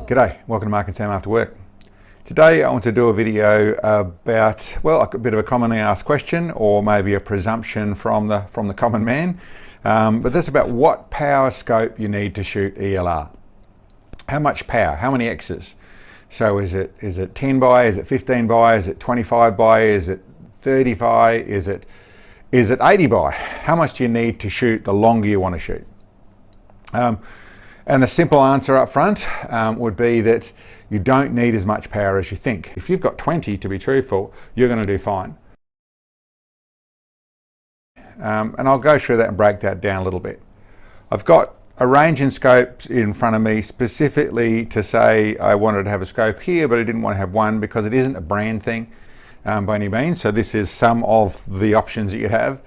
G'day, welcome to Mark and Sam After Work. Today I want to do a video about, well, a bit of a commonly asked question or maybe a presumption from the common man, but that's about what power scope you need to shoot ELR. How much power, how many X's? So is it 10 by, is it 15 by, is it 25 by, is it 30 by, is it 80 by? How much do you need to shoot the longer you want to shoot? And the simple answer up front would be that you don't need as much power as you think. If you've got 20, to be truthful, you're going to do fine. And I'll go through that and break that down a little bit. I've got a range in scopes in front of me specifically to say I wanted to have a scope here, but I didn't want to have one because it isn't a brand thing by any means. So this is some of the options that you have.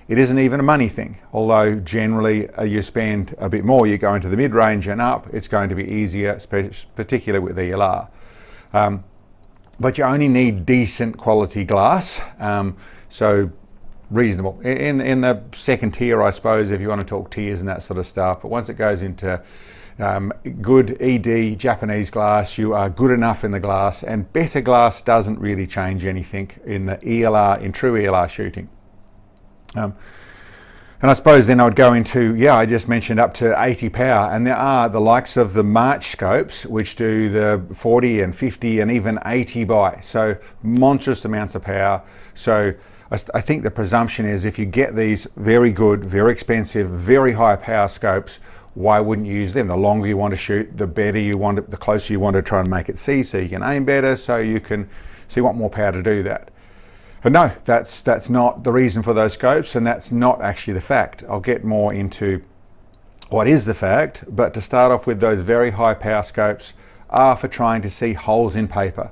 It isn't even a money thing, although generally you spend a bit more, you go into the mid-range and up, it's going to be easier, particularly with ELR. But you only need decent quality glass, so reasonable. In the second tier, I suppose, if you want to talk tiers and that sort of stuff, but once it goes into good ED Japanese glass, you are good enough in the glass, and better glass doesn't really change anything in the ELR, in true ELR shooting. And I suppose then I would go into, I just mentioned up to 80 power, and there are the likes of the March scopes which do the 40 and 50 and even 80 by, so monstrous amounts of power. So I think the presumption is if you get these very good, very expensive, very high power scopes, why wouldn't you use them? The longer you want to shoot, the better you want it, the closer you want to try and make it see, so you can aim better, so you want more power to do that. But no, that's not the reason for those scopes, and that's not actually the fact. I'll get more into what is the fact, but to start off with, those very high power scopes are for trying to see holes in paper.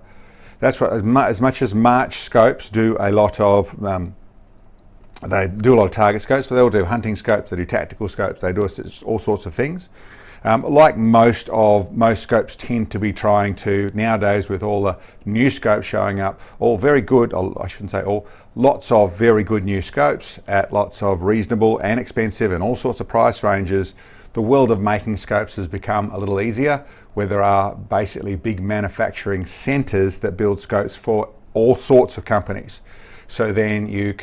That's what, as much as March scopes do a lot of, they do a lot of target scopes, but they'll do hunting scopes, they do tactical scopes, they do all sorts of things. Like most scopes tend to be trying to, nowadays with all the new scopes showing up, all very good, I shouldn't say all, lots of very good new scopes at lots of reasonable and expensive and all sorts of price ranges. The world of making scopes has become a little easier, where there are basically big manufacturing centers that build scopes for all sorts of companies. So then you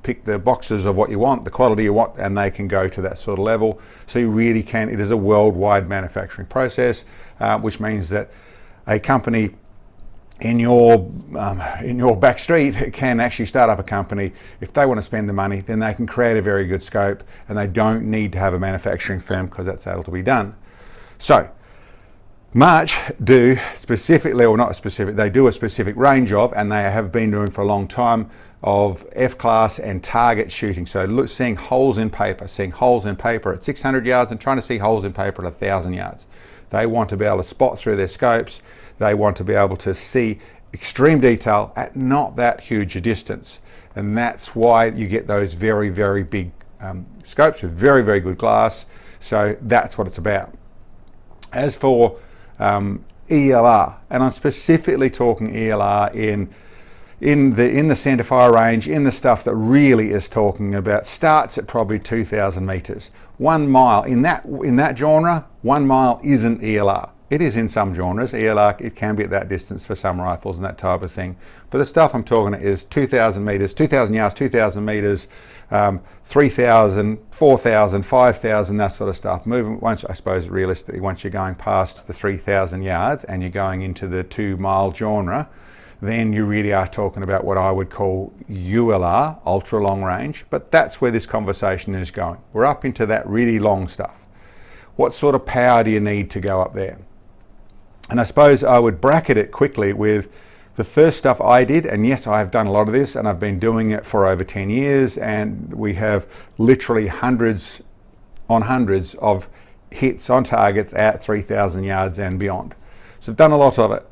pick the boxes of what you want, the quality you want, and they can go to that sort of level. So you really can, it is a worldwide manufacturing process, which means that a company in your back street can actually start up a company. If they want to spend the money, then they can create a very good scope, and they don't need to have a manufacturing firm because that's able to be done. So March do specifically, or not specific, they do a specific range of, and they have been doing for a long time, of F-class and target shooting. So seeing holes in paper at 600 yards and trying to see holes in paper at 1,000 yards. They want to be able to spot through their scopes. They want to be able to see extreme detail at not that huge a distance. And that's why you get those very, very big scopes with very, very good glass. So that's what it's about. As for ELR, and I'm specifically talking ELR in the centre fire range, in the stuff that really is talking about, starts at probably 2,000 meters. 1 mile in that genre, 1 mile isn't ELR. It is in some genres. ELR, it can be at that distance for some rifles and that type of thing. But the stuff I'm talking about is 2,000 meters, 2,000 yards, 2,000 meters, 3,000, 4,000, 5,000, that sort of stuff. Moving once, I suppose, realistically, once you're going past the 3,000 yards and you're going into the 2 mile genre, then you really are talking about what I would call ULR, ultra long range. But that's where this conversation is going. We're up into that really long stuff. What sort of power do you need to go up there? And I suppose I would bracket it quickly with the first stuff I did, and yes, I have done a lot of this, and I've been doing it for over 10 years, and we have literally hundreds on hundreds of hits on targets at 3,000 yards and beyond. So I've done a lot of it.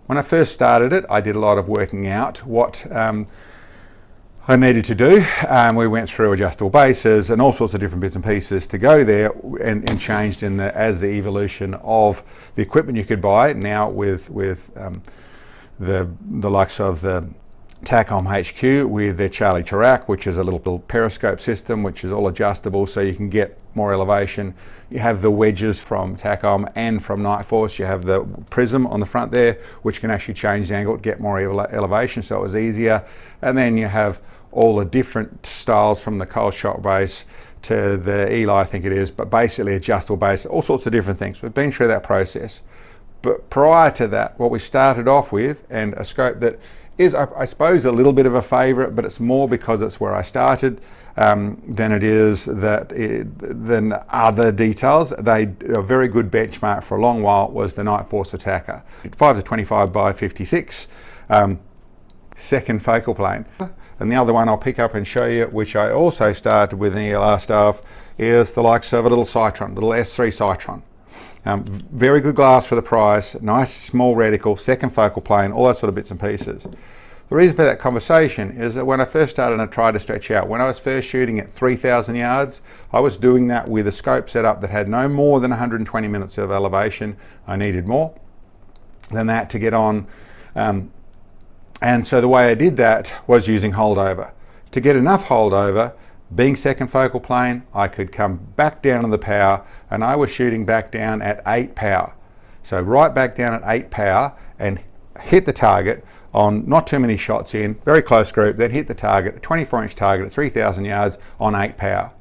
When I first started it, I did a lot of working out what I needed to do. We went through adjustable bases and all sorts of different bits and pieces to go there, and changed as the evolution of the equipment you could buy now with the likes of the TACOM HQ with their Charlie Chirac, which is a little periscope system, which is all adjustable, so you can get more elevation. You have the wedges from TACOM and from Night Force. You have the prism on the front there, which can actually change the angle to get more elevation, so it was easier. And then you have all the different styles from the cold shot base to the ELR, I think it is, but basically adjustable base, all sorts of different things. We've been through that process. But prior to that, what we started off with, and a scope that is, I suppose, a little bit of a favourite, but it's more because it's where I started than it is than other details. A very good benchmark for a long while was the Night Force Attacker. 5 to 25 by 56, second focal plane. And the other one I'll pick up and show you, which I also started with an ELR staff, is the likes of a little Citron, little S3 Citron. Very good glass for the price, nice small reticle, second focal plane, all that sort of bits and pieces. The reason for that conversation is that when I first started and I tried to stretch out, when I was first shooting at 3,000 yards, I was doing that with a scope setup that had no more than 120 minutes of elevation. I needed more than that to get on. And so the way I did that was using holdover. To get enough holdover, being second focal plane, I could come back down to the power, and I was shooting back down at 8 power. So right back down at 8 power and hit the target on not too many shots in, very close group, then hit the target, a 24-inch target at 3,000 yards on 8 power.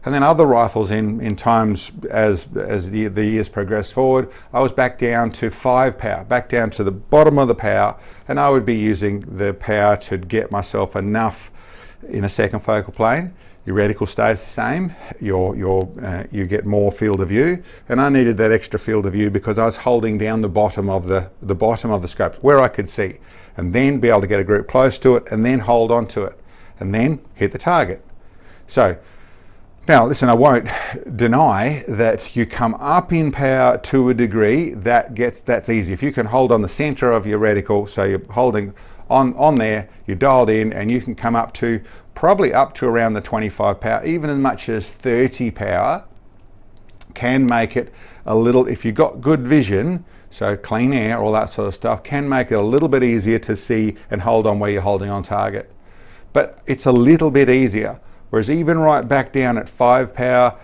And then other rifles in times as the years progressed forward, I was back down to 5 power, back down to the bottom of the power, and I would be using the power to get myself enough in a second focal plane. Your reticle stays the same, you get more field of view, and I needed that extra field of view because I was holding down the bottom of the scope where I could see, and then be able to get a group close to it, and then hold on to it, and then hit the target. So now listen, I won't deny that you come up in power to a degree that's easy. If you can hold on the center of your reticle, so you're holding on there, you're dialed in, and you can come up to probably up to around the 25 power, even as much as 30 power, can make it a little, if you've got good vision, so clean air, all that sort of stuff, can make it a little bit easier to see and hold on where you're holding on target. But it's a little bit easier. Whereas even right back down at 5 power,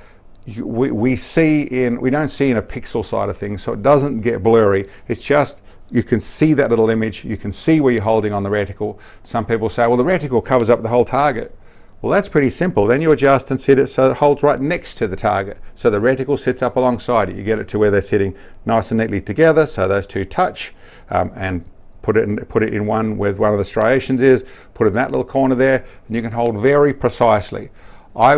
we don't see in a pixel side of things, so it doesn't get blurry. It's just, you can see that little image, you can see where you're holding on the reticle. Some people say, well, the reticle covers up the whole target. Well, that's pretty simple. Then you adjust and set it so it holds right next to the target. So the reticle sits up alongside it. You get it to where they're sitting nice and neatly together, so those two touch, and put it in one where one of the striations is, put it in that little corner there, and you can hold very precisely. I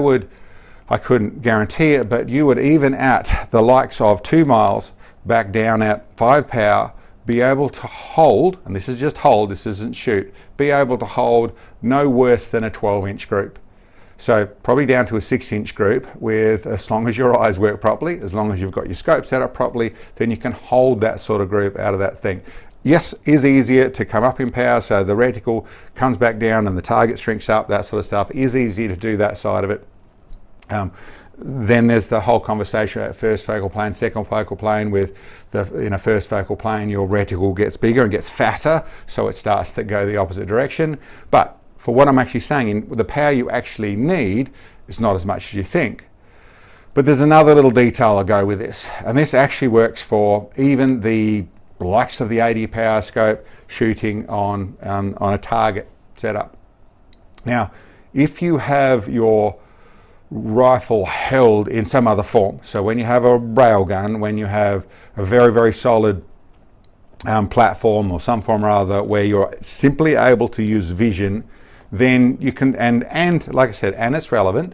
couldn't guarantee it, but you would, even at the likes of 2 miles back down at 5 power, be able to hold, and this is just hold, this isn't shoot, be able to hold no worse than a 12-inch group. So probably down to a 6-inch group with, as long as your eyes work properly, as long as you've got your scope set up properly, then you can hold that sort of group out of that thing. Yes, is easier to come up in power, so the reticle comes back down and the target shrinks up, that sort of stuff, is easier to do that side of it. Then there's the whole conversation about first focal plane, second focal plane. With in a first focal plane, your reticle gets bigger and gets fatter, so it starts to go the opposite direction. But for what I'm actually saying, the power you actually need is not as much as you think. But there's another little detail I'll go with this, and this actually works for even the likes of the 80 power scope shooting on a target setup. Now, if you have your rifle held in some other form, so when you have a railgun, when you have a very, very solid platform or some form or other where you're simply able to use vision, then you can, and like I said, and it's relevant.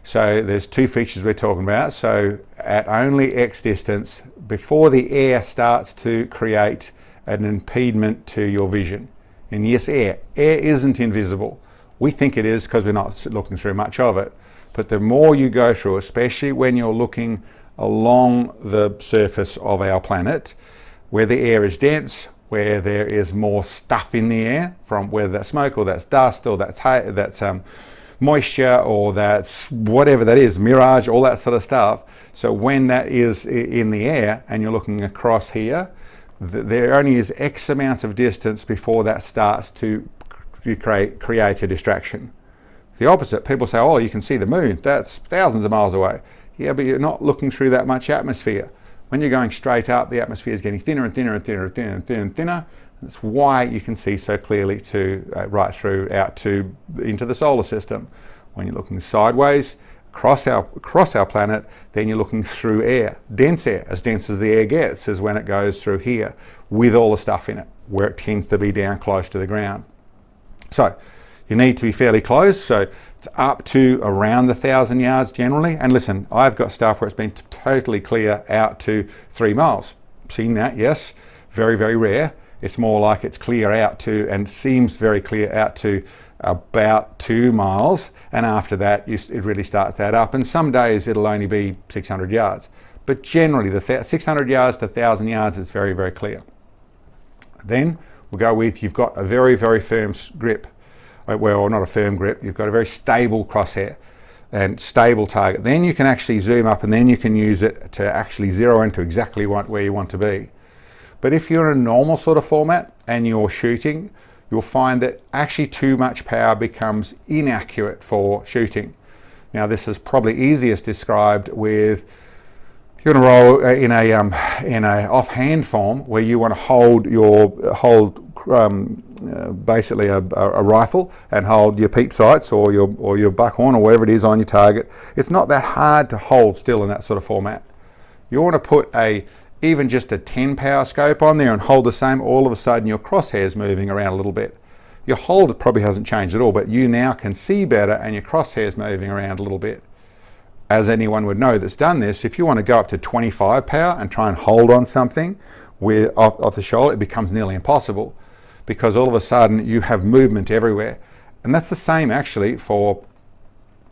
So there's two features we're talking about. So at only X distance, before the air starts to create an impediment to your vision. And yes, air isn't invisible. We think it is because we're not looking through much of it. But the more you go through, especially when you're looking along the surface of our planet, where the air is dense, where there is more stuff in the air, from whether that's smoke or that's dust or that's moisture or that's whatever that is, mirage, all that sort of stuff. So when that is in the air and you're looking across here, there only is X amount of distance before that starts to create a distraction. The opposite, people say, oh, you can see the moon, that's thousands of miles away. Yeah, but you're not looking through that much atmosphere. When you're going straight up, the atmosphere is getting thinner and thinner and thinner and thinner and thinner and thinner. That's why you can see so clearly to right through out to into the solar system. When you're looking sideways across our planet, then you're looking through air, dense as the air gets is when it goes through here with all the stuff in it, where it tends to be down close to the ground. So you need to be fairly close. So it's up to around 1,000 yards generally. And listen, I've got stuff where it's been totally clear out to 3 miles. Seen that? Yes. Very, very rare. It's more like it's clear out to, and seems very clear out to about 2 miles. And after that, it really starts that up. And some days it'll only be 600 yards. But generally, the 600 yards to 1,000 yards is very, very clear. Then we'll go with, you've got a very, very firm grip. Well, not a firm grip, you've got a very stable crosshair and stable target. Then you can actually zoom up and then you can use it to actually zero into exactly where you want to be. But if you're in a normal sort of format and you're shooting, you'll find that actually too much power becomes inaccurate for shooting. Now this is probably easiest described with, you're going to roll in a offhand form where you want to hold basically a rifle and hold your peep sights or your buckhorn or whatever it is on your target. It's not that hard to hold still in that sort of format. You want to put even just a 10 power scope on there and hold the same. All of a sudden your crosshair's moving around a little bit. Your hold probably hasn't changed at all, but you now can see better and your crosshair's moving around a little bit. As anyone would know that's done this, if you want to go up to 25 power and try and hold on something off the shoulder, it becomes nearly impossible because all of a sudden you have movement everywhere. And that's the same actually for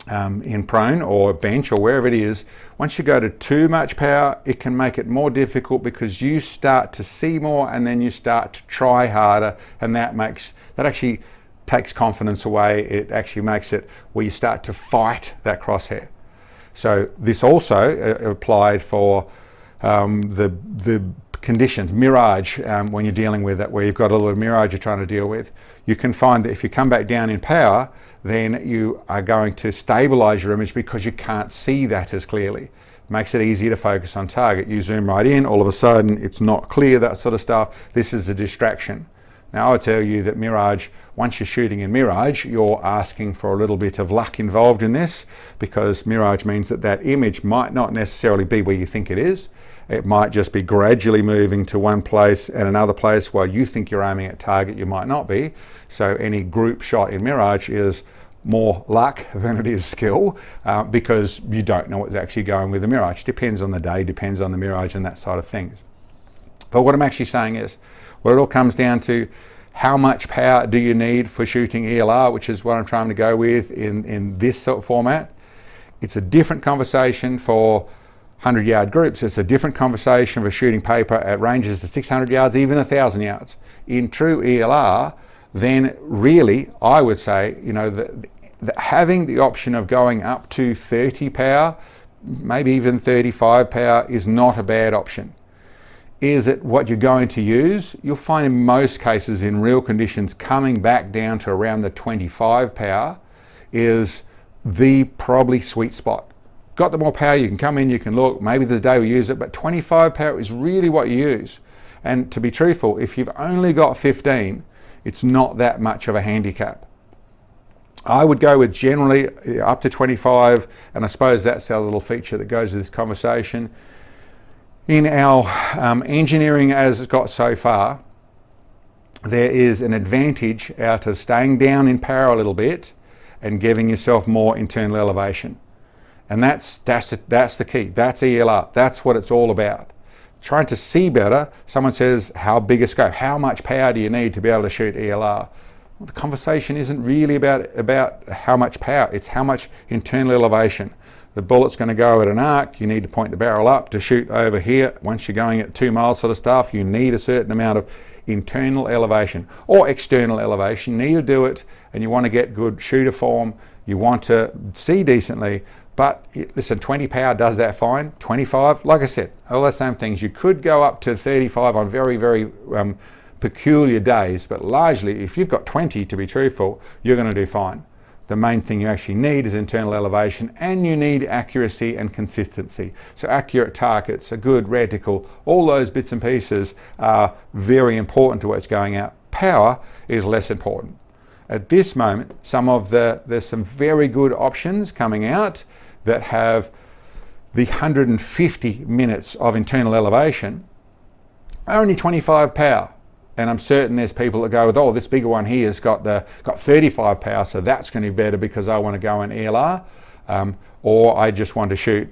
in prone or bench or wherever it is. Once you go to too much power, it can make it more difficult because you start to see more and then you start to try harder, and that actually takes confidence away. It actually makes it where you start to fight that crosshair. So this also applied for the conditions, mirage, when you're dealing with it, where you've got a little mirage you're trying to deal with. You can find that if you come back down in power, then you are going to stabilize your image because you can't see that as clearly. It makes it easier to focus on target. You zoom right in, all of a sudden it's not clear, that sort of stuff. This is a distraction. Now I would tell you that mirage, once you're shooting in mirage, you're asking for a little bit of luck involved in this, because mirage means that image might not necessarily be where you think it is. It might just be gradually moving to one place and another place while you think you're aiming at target, you might not be. So any group shot in mirage is more luck than it is skill, because you don't know what's actually going with the mirage. Depends on the day, depends on the mirage and that side of things. But what I'm actually saying is, well, it all comes down to how much power do you need for shooting ELR, which is what I'm trying to go with in this sort of format. It's a different conversation for 100-yard groups. It's a different conversation for shooting paper at ranges of 600 yards, even 1,000 yards. In true ELR, then really, I would say, having the option of going up to 30 power, maybe even 35 power, is not a bad option. Is it what you're going to use? You'll find in most cases, in real conditions, coming back down to around the 25 power is the probably sweet spot. Got the more power, you can come in, you can look, maybe the day we use it, but 25 power is really what you use. And to be truthful, if you've only got 15, it's not that much of a handicap. I would go with generally up to 25, and I suppose that's our little feature that goes with this conversation. In our engineering as it's got so far, there is an advantage out of staying down in power a little bit and giving yourself more internal elevation. And that's the key. That's ELR. That's what it's all about. Trying to see better. Someone says, how big a scope? How much power do you need to be able to shoot ELR? Well, the conversation isn't really about how much power. It's how much internal elevation. The bullet's going to go at an arc. You need to point the barrel up to shoot over here. Once you're going at 2 miles sort of stuff, you need a certain amount of internal elevation or external elevation. You need to do it, and you want to get good shooter form. You want to see decently. But listen, 20 power does that fine. 25, like I said, all the same things. You could go up to 35 on very, very peculiar days, but largely, if you've got 20, to be truthful, you're going to do fine. The main thing you actually need is internal elevation, and you need accuracy and consistency. So accurate targets, a good reticle, all those bits and pieces are very important to what's going out. Power is less important. At this moment, there's some very good options coming out that have the 150 minutes of internal elevation, only 25 power. And I'm certain there's people that go with, oh, this bigger one here has got 35 power, so that's going to be better because I want to go in ELR, or I just want to shoot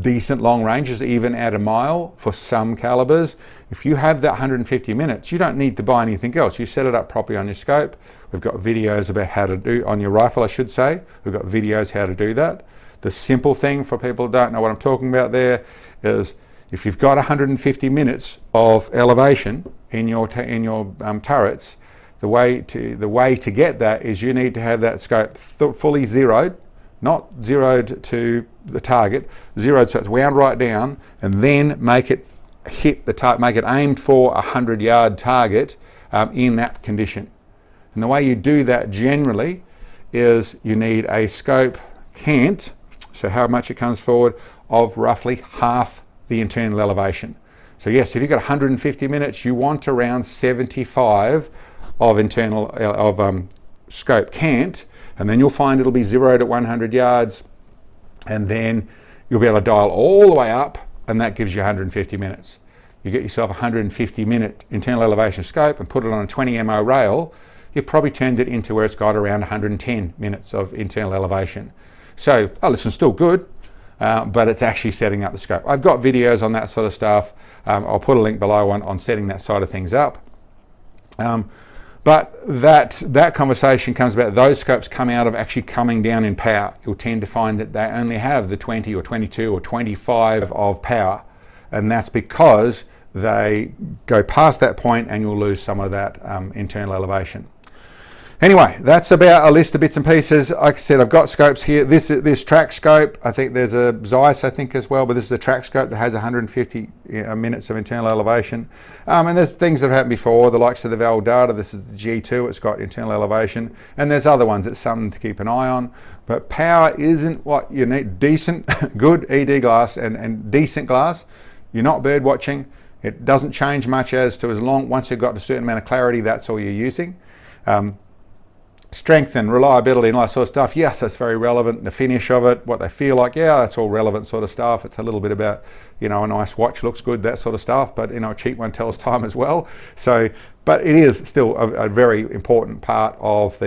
decent long ranges, even at a mile for some calibers. If you have that 150 minutes, you don't need to buy anything else. You set it up properly on your scope. We've got videos about how to do, on your rifle I should say, we've got videos how to do that. The simple thing for people who don't know what I'm talking about there is, if you've got 150 minutes of elevation in your turrets, the way to get that is you need to have that scope fully zeroed, not zeroed to the target, zeroed so it's wound right down, and then make it hit the target, make it aimed for a 100-yard target in that condition. And the way you do that generally is you need a scope cant, so how much it comes forward, of roughly half the internal elevation. So yes, if you've got 150 minutes, you want around 75 of scope cant, and then you'll find it'll be zeroed at 100 yards, and then you'll be able to dial all the way up, and that gives you 150 minutes. You get yourself a 150 minute internal elevation scope and put it on a 20 MO rail, you've probably turned it into where it's got around 110 minutes of internal elevation. So, oh listen, still good, but it's actually setting up the scope. I've got videos on that sort of stuff. I'll put a link below on setting that side of things up. But that conversation comes about those scopes come out of actually coming down in power. You'll tend to find that they only have the 20 or 22 or 25 of power. And that's because they go past that point and you'll lose some of that internal elevation. Anyway, that's about a list of bits and pieces. Like I said, I've got scopes here. This track scope, I think there's a Zeiss, I think as well, but this is a track scope that has 150 minutes of internal elevation. And there's things that have happened before, the likes of the Valdata. This is the G2, it's got internal elevation. And there's other ones, it's something to keep an eye on. But power isn't what you need. Decent, good ED glass and decent glass. You're not bird watching. It doesn't change much once you've got a certain amount of clarity, that's all you're using. Strength and reliability and all that sort of stuff, yes, that's very relevant. The finish of it, what they feel like, yeah, that's all relevant sort of stuff. It's a little bit about, a nice watch looks good, that sort of stuff, but a cheap one tells time as well. So, but it is still a very important part of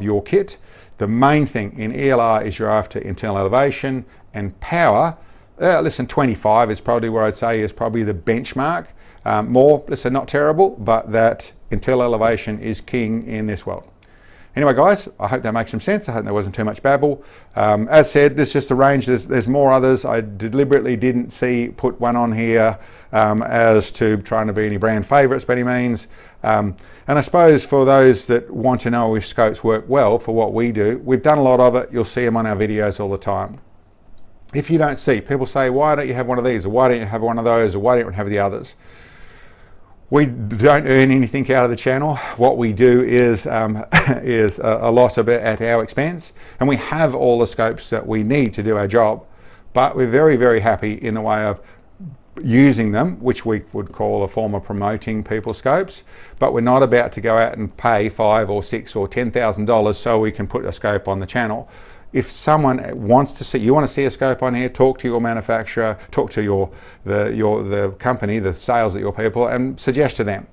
your kit. The main thing in ELR is you're after internal elevation and power. Listen, 25 is probably where I'd say is probably the benchmark. Not terrible, but that internal elevation is king in this world. Anyway, guys, I hope that makes some sense. I hope there wasn't too much babble. As said, this is just a range. There's more others. I deliberately didn't put one on here as to trying to be any brand favourites by any means. And I suppose for those that want to know if scopes work well for what we do, we've done a lot of it. You'll see them on our videos all the time. If you don't see, people say, why don't you have one of these? Or why don't you have one of those? Or why don't you have the others? We don't earn anything out of the channel. What we do is a lot of it at our expense, and we have all the scopes that we need to do our job, but we're very, very happy in the way of using them, which we would call a form of promoting people's scopes, but we're not about to go out and pay $5,000 or $6,000 or $10,000 so we can put a scope on the channel. If someone wants to see, you want to see a scope on here, talk to your manufacturer, talk to the company, the sales at your people, and suggest to them.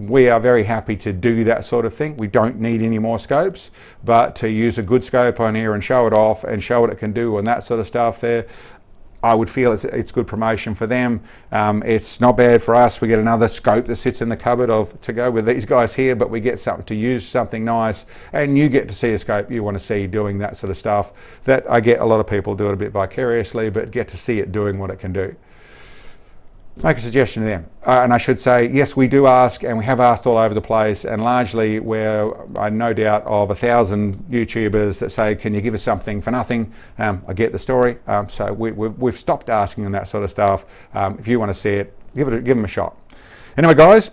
We are very happy to do that sort of thing. We don't need any more scopes, but to use a good scope on here and show it off and show what it can do and that sort of stuff there, I would feel it's good promotion for them. It's not bad for us. We get another scope that sits in the cupboard to go with these guys here, but we get something to use, something nice, and you get to see a scope you want to see doing that sort of stuff. That I get a lot of people do it a bit vicariously, but get to see it doing what it can do. Make a suggestion to them. And I should say, yes, we do ask, and we have asked all over the place, and largely where I no doubt of 1,000 YouTubers that say, can you give us something for nothing? I get the story. So we've stopped asking them that sort of stuff. If you want to see it, give them a shot. Anyway, guys,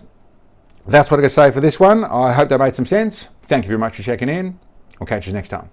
that's what I can say for this one. I hope that made some sense. Thank you very much for checking in. We'll catch you next time.